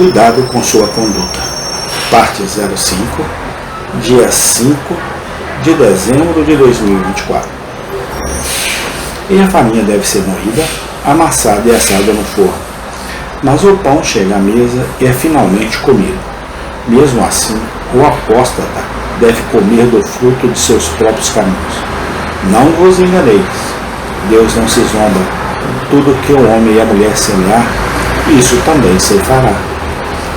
Cuidado com sua conduta. Parte 05, dia 5 de dezembro de 2024. E a farinha deve ser moída, amassada e assada no forno. Mas o pão chega à mesa e é finalmente comido. Mesmo assim, o apóstata deve comer do fruto de seus próprios caminhos. Não vos enganeis. Deus não se zomba. Tudo que o homem e a mulher semear, isso também se fará.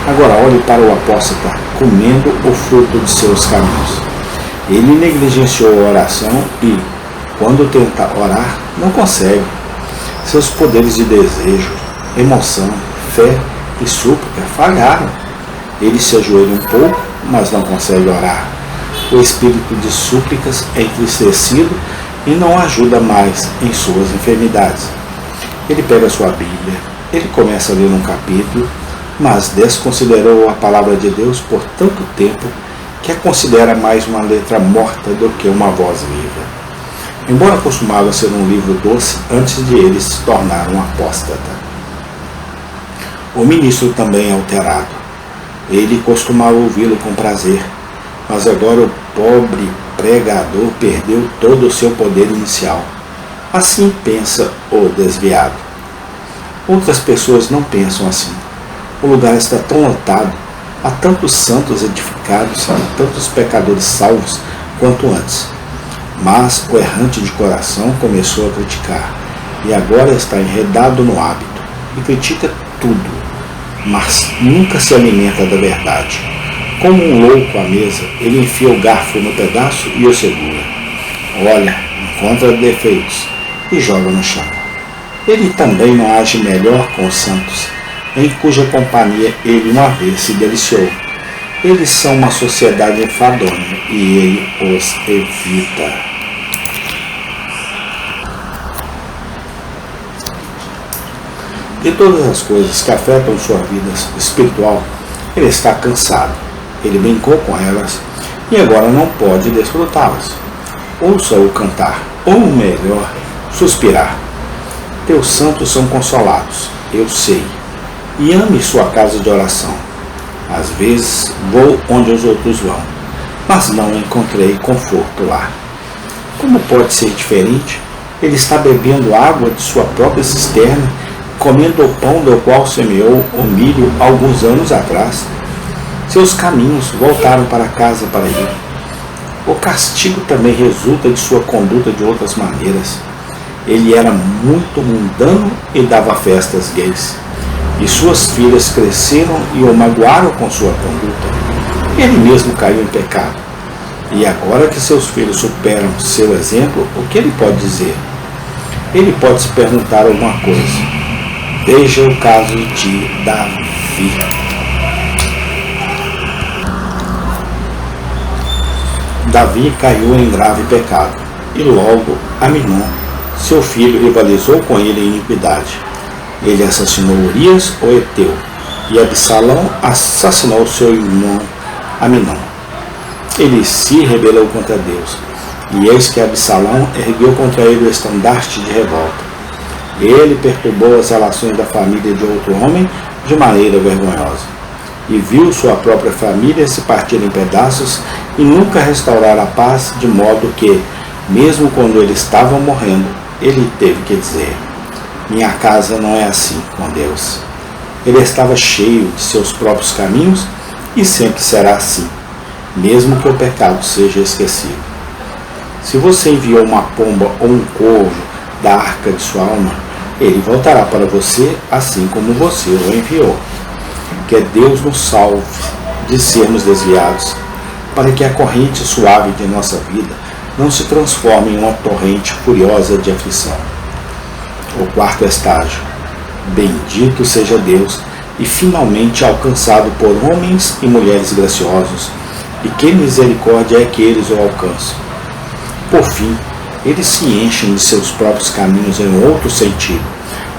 Agora olhe para o apóstata, comendo o fruto de seus caminhos. Ele negligenciou a oração e, quando tenta orar, não consegue. Seus poderes de desejo, emoção, fé e súplica falharam. Ele se ajoelha um pouco, mas não consegue orar. O espírito de súplicas é entristecido e não ajuda mais em suas enfermidades. Ele pega sua Bíblia, ele começa a ler um capítulo, mas desconsiderou a palavra de Deus por tanto tempo que a considera mais uma letra morta do que uma voz viva. Embora costumava ser um livro doce antes de ele se tornar um apóstata. O ministro também é alterado. Ele costumava ouvi-lo com prazer, mas agora o pobre pregador perdeu todo o seu poder inicial. Assim pensa o desviado. Outras pessoas não pensam assim. O lugar está tão lotado, há tantos santos edificados e tantos pecadores salvos quanto antes. Mas o errante de coração começou a criticar, e agora está enredado no hábito, e critica tudo, mas nunca se alimenta da verdade. Como um louco à mesa, ele enfia o garfo no pedaço e o segura. Olha, encontra defeitos e joga no chão. Ele também não age melhor com os santos, em cuja companhia ele uma vez se deliciou. Eles são uma sociedade enfadonha e ele os evita. De todas as coisas que afetam sua vida espiritual, ele está cansado. Ele brincou com elas e agora não pode desfrutá-las. Ouça-o cantar, ou melhor, suspirar. Teus santos são consolados, eu sei, e ame sua casa de oração. Às vezes vou onde os outros vão, mas não encontrei conforto lá. Como pode ser diferente? Ele está bebendo água de sua própria cisterna, comendo o pão do qual semeou o milho alguns anos atrás. Seus caminhos voltaram para casa para ele. O castigo também resulta de sua conduta de outras maneiras. Ele era muito mundano e dava festas gays. E suas filhas cresceram e o magoaram com sua conduta. Ele mesmo caiu em pecado. E agora que seus filhos superam seu exemplo, o que ele pode dizer? Ele pode se perguntar alguma coisa. Veja o caso de Davi. Davi caiu em grave pecado, e logo Aminon, seu filho, rivalizou com ele em iniquidade. Ele assassinou Urias, o Heteu, e Absalão assassinou seu irmão Aminon. Ele se rebelou contra Deus, e eis que Absalão ergueu contra ele o estandarte de revolta. Ele perturbou as relações da família de outro homem de maneira vergonhosa, e viu sua própria família se partir em pedaços e nunca restaurar a paz, de modo que, mesmo quando ele estava morrendo, ele teve que dizer: minha casa não é assim com Deus. Ele estava cheio de seus próprios caminhos e sempre será assim, mesmo que o pecado seja esquecido. Se você enviou uma pomba ou um corvo da arca de sua alma, ele voltará para você assim como você o enviou. Que Deus nos salve de sermos desviados, para que a corrente suave de nossa vida não se transforme em uma torrente furiosa de aflição. O quarto estágio. Bendito seja Deus, e finalmente alcançado por homens e mulheres graciosos, e que misericórdia é que eles o alcançam. Por fim, eles se enchem de seus próprios caminhos em outro sentido,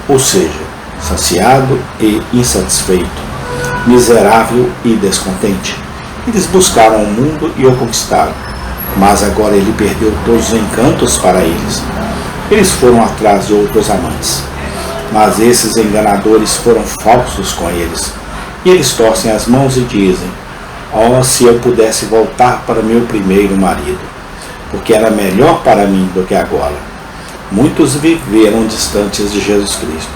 ou seja, saciado e insatisfeito, miserável e descontente. Eles buscaram o mundo e o conquistaram, mas agora ele perdeu todos os encantos para eles. Eles foram atrás de outros amantes, mas esses enganadores foram falsos com eles. E eles torcem as mãos e dizem: oh, se eu pudesse voltar para meu primeiro marido, porque era melhor para mim do que agora. Muitos viveram distantes de Jesus Cristo,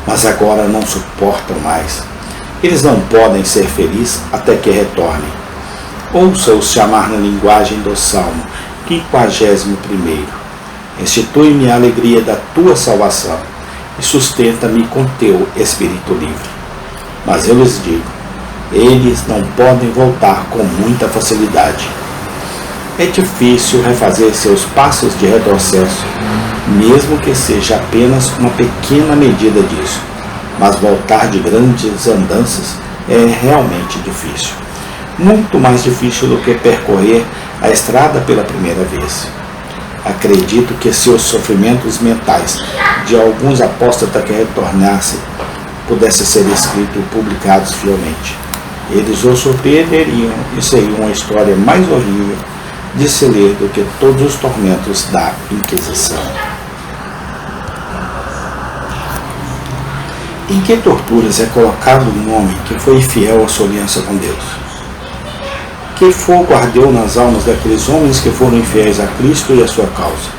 mas agora não suportam mais. Eles não podem ser felizes até que retornem. Ouça-os chamar na linguagem do Salmo 51. Institui-me a alegria da tua salvação e sustenta-me com teu espírito livre. Mas eu lhes digo, eles não podem voltar com muita facilidade. É difícil refazer seus passos de retrocesso, mesmo que seja apenas uma pequena medida disso. Mas voltar de grandes andanças é realmente difícil. Muito mais difícil do que percorrer a estrada pela primeira vez. Acredito que se os sofrimentos mentais de alguns apóstatas que retornassem pudessem ser escritos e publicados fielmente, eles o surpreenderiam e seria uma história mais horrível de se ler do que todos os tormentos da Inquisição. Em que torturas é colocado um homem que foi infiel à sua aliança com Deus? Que fogo ardeu nas almas daqueles homens que foram infiéis a Cristo e a sua causa?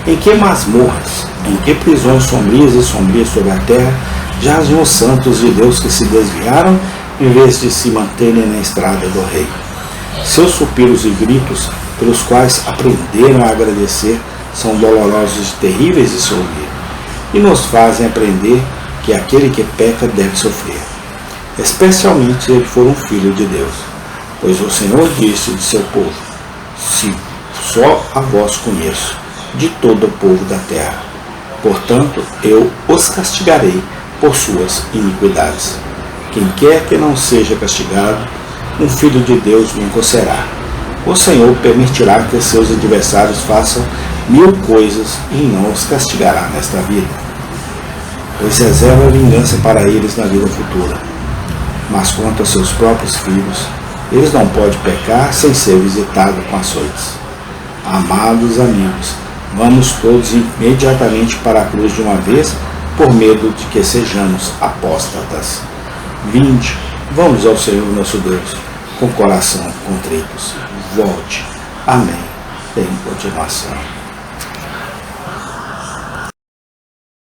Em que masmorras, em que prisões sombrias sobre a terra jazem os santos de Deus que se desviaram em vez de se manterem na estrada do Rei? Seus suspiros e gritos, pelos quais aprenderam a agradecer, são dolorosos e terríveis de se ouvir, e nos fazem aprender que aquele que peca deve sofrer, especialmente se ele for um filho de Deus. Pois o Senhor disse de seu povo: se só a vós conheço, de todo o povo da terra. Portanto, eu os castigarei por suas iniquidades. Quem quer que não seja castigado, um filho de Deus nunca será. O Senhor permitirá que seus adversários façam 1000 coisas e não os castigará nesta vida, pois reserva a vingança para eles na vida futura. Mas quanto a seus próprios filhos, eles não podem pecar sem ser visitados com açoites. Amados amigos, vamos todos imediatamente para a cruz de uma vez, por medo de que sejamos apóstatas. Vinde, vamos ao Senhor nosso Deus, com coração contritos. Volte. Amém. Em continuação.